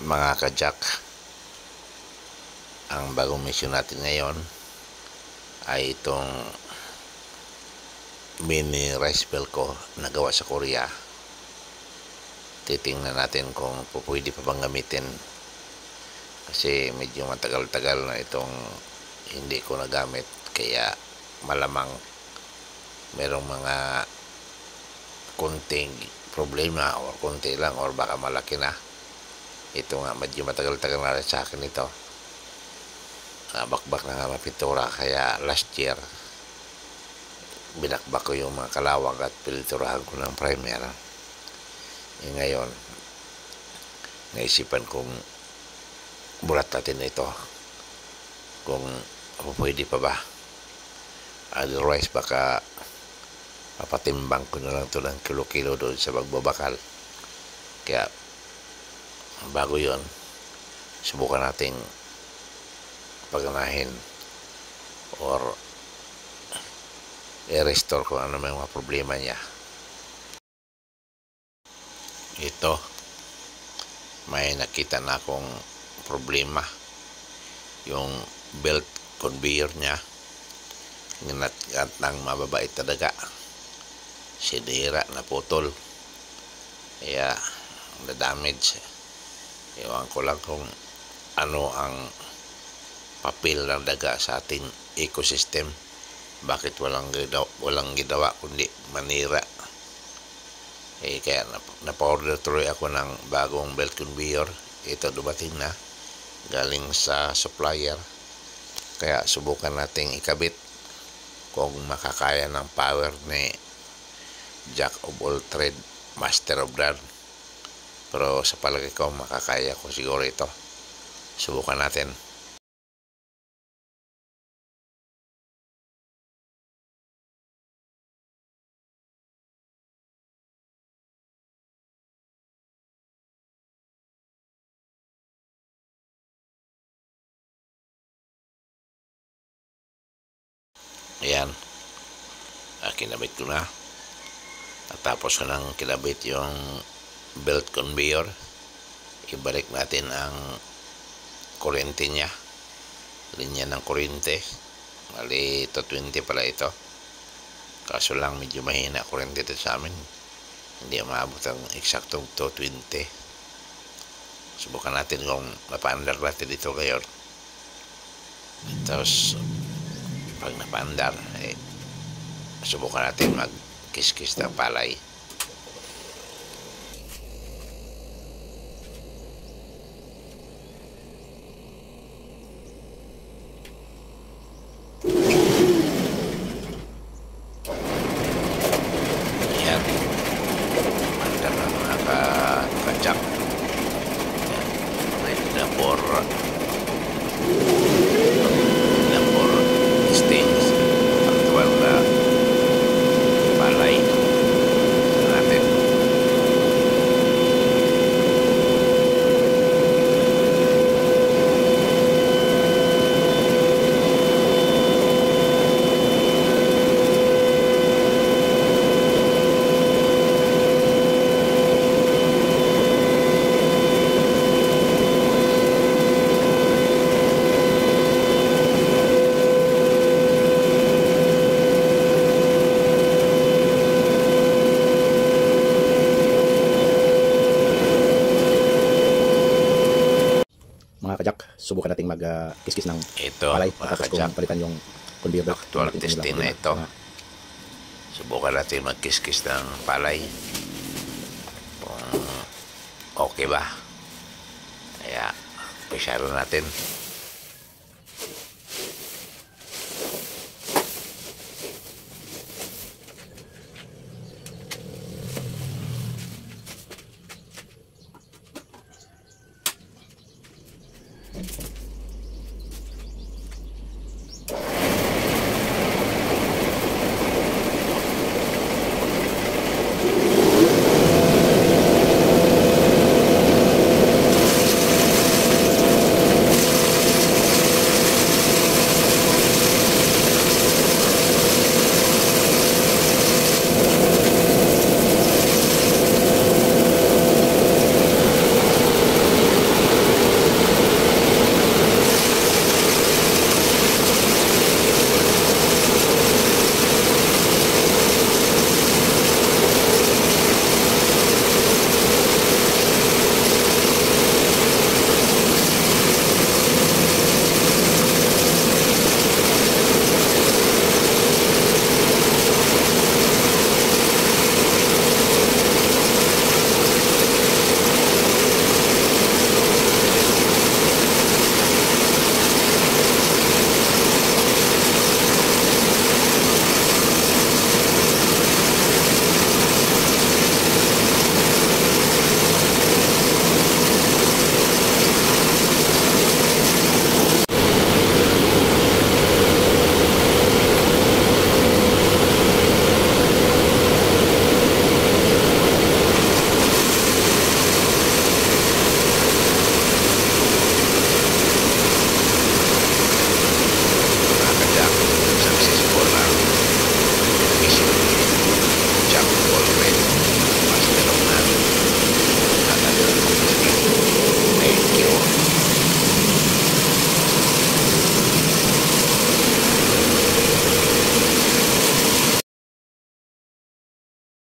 Mga ka-jack, ang bagong mission natin ngayon ay itong mini rice bell ko na gawa sa Korea. Titingnan natin kung pwede pa bang gamitin, kasi medyo matagal-tagal na itong hindi ko nagamit, kaya malamang merong mga konting problema o konti lang or baka malaki na. Ito nga, medyo matagal-tagal na rin sa akin ito. Bakbak na nga mapintura, kaya last year binakbak ko yung mga kalawang at piniturahan ko ng primer. Ngayon naisipan kong bulat natin ito kung pwede pa ba. Otherwise baka papatimbang ko na lang ito ng kilo-kilo doon sa magbabakal. Kaya bago yon, subukan nating paganahin or i-restore kung ano may mga problema niya. Ito, may nakita na akong problema. Yung belt conveyor niya, nginat ng mababait na daga, sinira, naputol, kaya na-damage. Ewan ko lang kung ano ang papel ng daga sa ating ecosystem. Bakit walang ginawa kundi manira. Kaya napa-order tuloy ako ng bagong belt conveyor. Ito dumating na galing sa supplier, kaya subukan nating ikabit kung makakaya ng power ni Jack of all trade, master of none. Pero sa palagay ko makakaya ko siguro ito. Subukan natin. Ayan, kinabit ko na. Tapos ko nang kinabit yung belt conveyor, ibalik natin ang kuryente niya, linya ng kuryente. Mali 220 pala ito, kaso lang medyo mahina kuryente ito sa amin, hindi maabot ang eksaktong 220. Subukan natin kung mapaandar natin dito ngayon. Tapos pag napaandar, subukan natin magkiskis ng palay. Ayan, paandar na mga ka-jack. Ready na for stings. Actual na palay natin. Mga kajak, subukan nating mag-kiskis ng Ito, palay. mga Tapos kajak, kung palitan yung conveyor belt, actual natin testing na ito. Subukan natin magkiskis ng palay kung okay ba. Kaya pisyaro natin.